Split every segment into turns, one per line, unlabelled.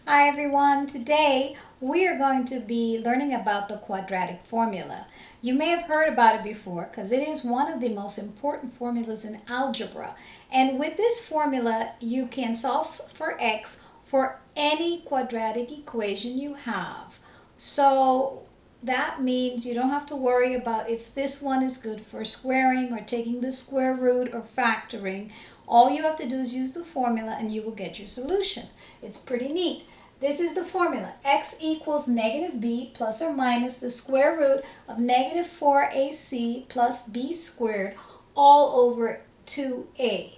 Hi everyone, today we are going to be learning about the quadratic formula. You may have heard about it before because it is one of the most important formulas in algebra. And with this formula you can solve for x for any quadratic equation you have. So that means you don't have to worry about if this one is good for squaring or taking the square root or factoring. All you have to do is use the formula and you will get your solution. It's pretty neat. This is the formula. X equals negative b plus or minus the square root of negative 4ac plus b squared all over 2a.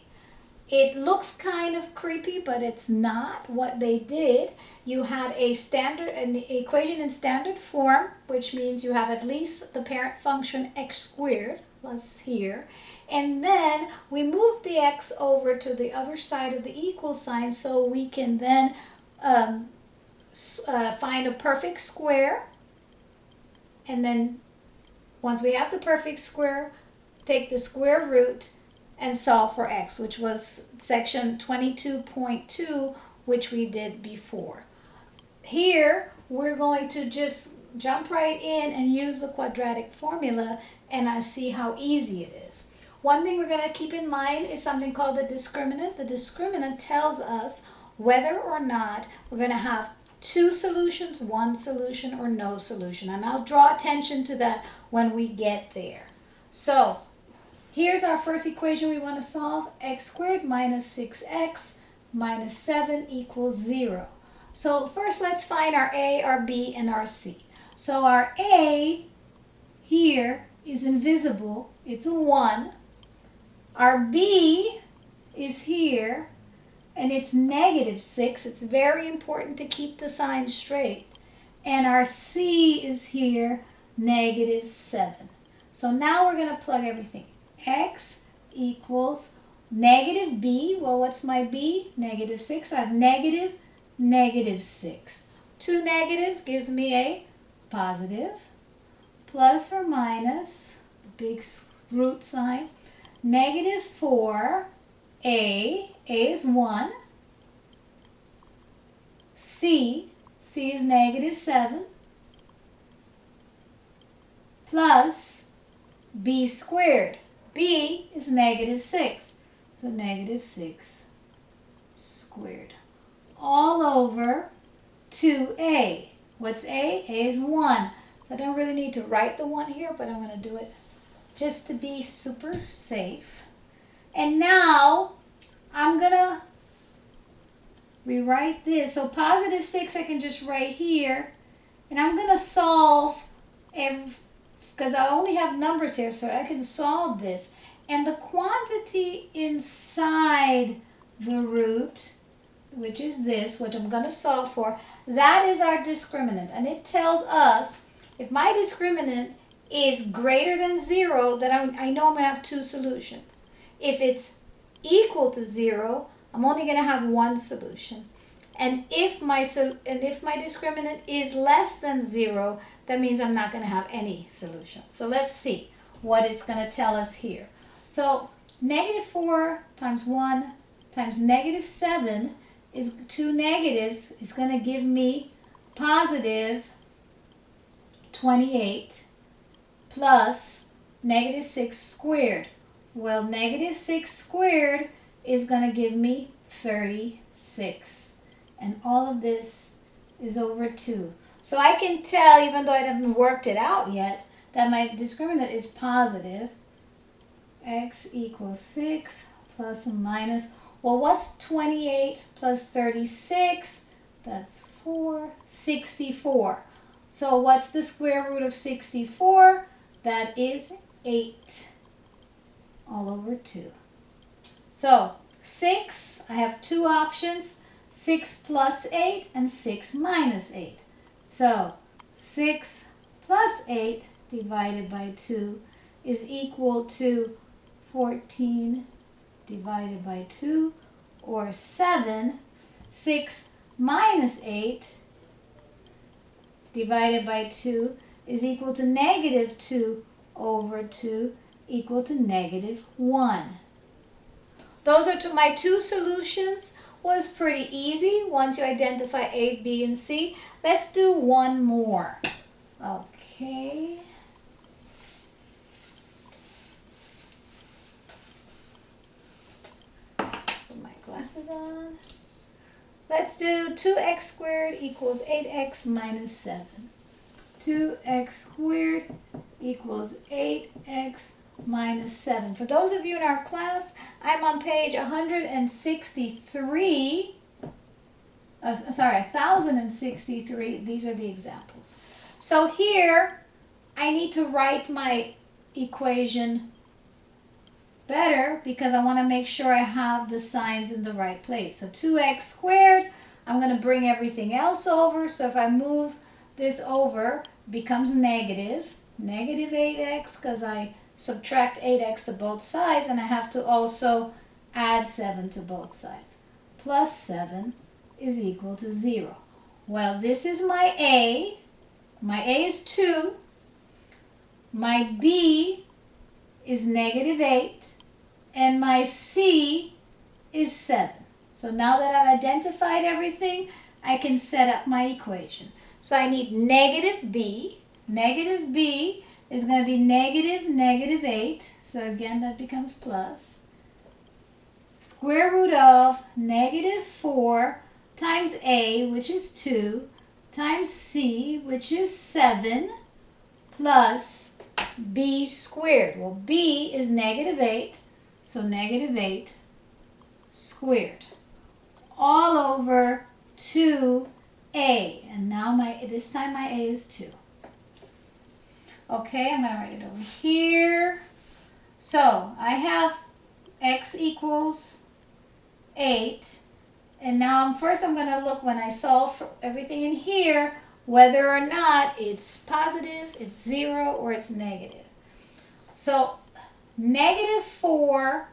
It looks kind of creepy, but it's not. What they did, you had an equation in standard form, which means you have at least the parent function x squared, plus here, and then we moved the x over to the other side of the equal sign so we can then find a perfect square, and then once we have the perfect square, take the square root and solve for x, which was section 22.2, which we did before. Here, we're going to just jump right in and use the quadratic formula and see how easy it is. One thing we're going to keep in mind is something called the discriminant. The discriminant tells us whether or not we're going to have two solutions, one solution, or no solution. And I'll draw attention to that when we get there. So, here's our first equation we want to solve. X squared minus 6x minus 7 equals 0. So first let's find our a, our b, and our c. So our a here is invisible. It's a 1. Our b is here, and it's negative 6. It's very important to keep the sign straight. And our c is here, negative 7. So now we're going to plug everything. X equals negative b. Well, what's my b? Negative 6. So I have negative 6. Two negatives gives me a positive. Plus or minus, big root sign, negative 4. A is 1. C is negative 7. Plus b squared. B is negative 6. So negative 6 squared. All over 2a. What's a? A is 1. So I don't really need to write the 1 here, but I'm going to do it just to be super safe. And now I'm going to rewrite this. So positive 6 I can just write here. And I'm going to solve because I only have numbers here, so I can solve this. And the quantity inside the root, which is this, which I'm going to solve for, that is our discriminant. And it tells us if my discriminant is greater than 0, then I know I'm going to have two solutions. If it's equal to 0, I'm only going to have one solution. And if my discriminant is less than 0, that means I'm not going to have any solution. So let's see what it's going to tell us here. So negative 4 times 1 times negative 7 is 2 negatives. Is going to give me positive 28 plus negative 6 squared. Well, negative 6 squared is going to give me 36. And all of this is over 2. So I can tell, even though I haven't worked it out yet, that my discriminant is positive. X equals 6 plus or minus. Well, what's 28 plus 36? That's 64. So what's the square root of 64? That is 8 all over 2. So 6, I have two options, 6 plus 8 and 6 minus 8. So 6 plus 8 divided by 2 is equal to 14 divided by 2, or 7. 6 minus 8 divided by 2 is equal to negative 2 over 2, equal to negative 1. Those are my two solutions. was pretty easy once you identify A, B, and C. Let's do one more. Okay. Put my glasses on. Let's do 2x squared equals 8x minus 7. 2x squared equals 8x minus 7. For those of you in our class, I'm on page 1063. These are the examples. So here, I need to write my equation better because I want to make sure I have the signs in the right place. So 2x squared, I'm going to bring everything else over. So if I move this over, it becomes negative 8x because I subtract 8x to both sides, and I have to also add 7 to both sides. Plus 7 is equal to 0. Well, this is my A. My A is 2. My B is negative 8. And my C is 7. So now that I've identified everything, I can set up my equation. So I need negative B. Negative B is going to be negative 8. So again, that becomes plus. Square root of negative 4 times A, which is 2, times C, which is 7, plus B squared. Well, B is negative 8. So negative 8 squared all over 2a. And now this time my a is 2. Okay, I'm going to write it over here. So I have x equals 8. And now first I'm going to look when I solve for everything in here whether or not it's positive, it's 0, or it's negative. So negative 4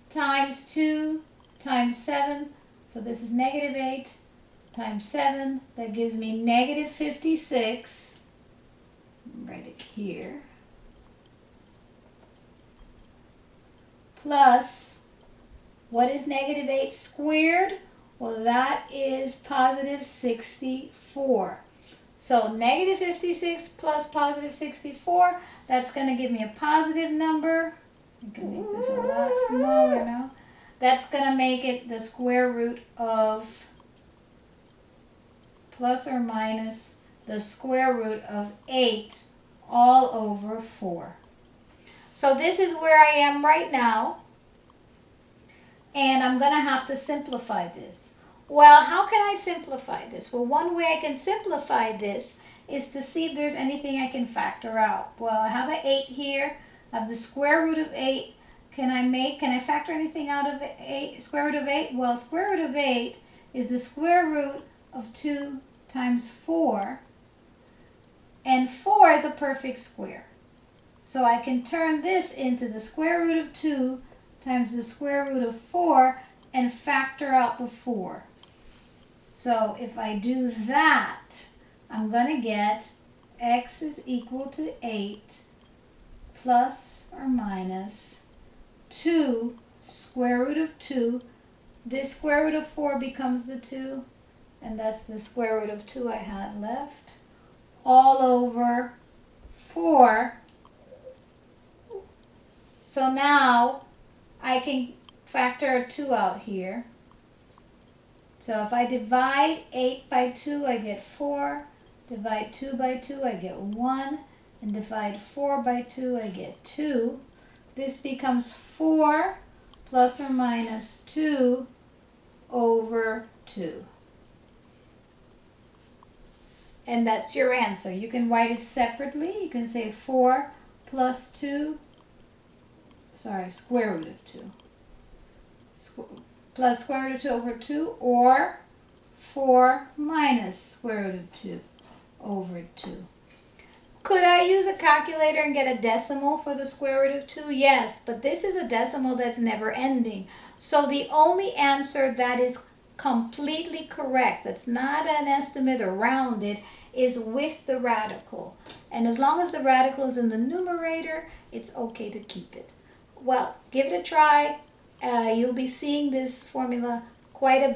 times 2 times 7, so this is negative 8 times 7, that gives me negative 56. Write it here. Plus, what is negative 8 squared? Well, that is positive 64. So negative 56 plus positive 64, that's going to give me a positive number. I can make this a lot smaller now. That's going to make it the square root of plus or minus the square root of 8 all over 4. So this is where I am right now. And I'm going to have to simplify this. Well, how can I simplify this? Well, one way I can simplify this is to see if there's anything I can factor out. Well, I have an 8 here. I have the square root of 8. Can I factor anything out of 8? Square root of 8? Well, square root of 8 is the square root of 2 times 4. And 4 is a perfect square. So I can turn this into the square root of 2 times the square root of 4 and factor out the 4. So if I do that, I'm going to get x is equal to 8 plus or minus 2 square root of 2. This square root of 4 becomes the 2, and that's the square root of 2 I had left, all over 4. So now I can factor a 2 out here. So if I divide 8 by 2, I get 4. Divide 2 by 2, I get 1. And divide 4 by 2, I get 2. This becomes 4 plus or minus 2 over 2. And that's your answer. You can write it separately. You can say 4 plus 2, square root of 2. Plus square root of 2 over 2, or 4 minus square root of 2 over 2. Could I use a calculator and get a decimal for the square root of 2? Yes, but this is a decimal that's never ending. So the only answer that is completely correct, that's not an estimate or rounded, is with the radical. And as long as the radical is in the numerator, it's okay to keep it. Well, give it a try. You'll be seeing this formula quite a bit.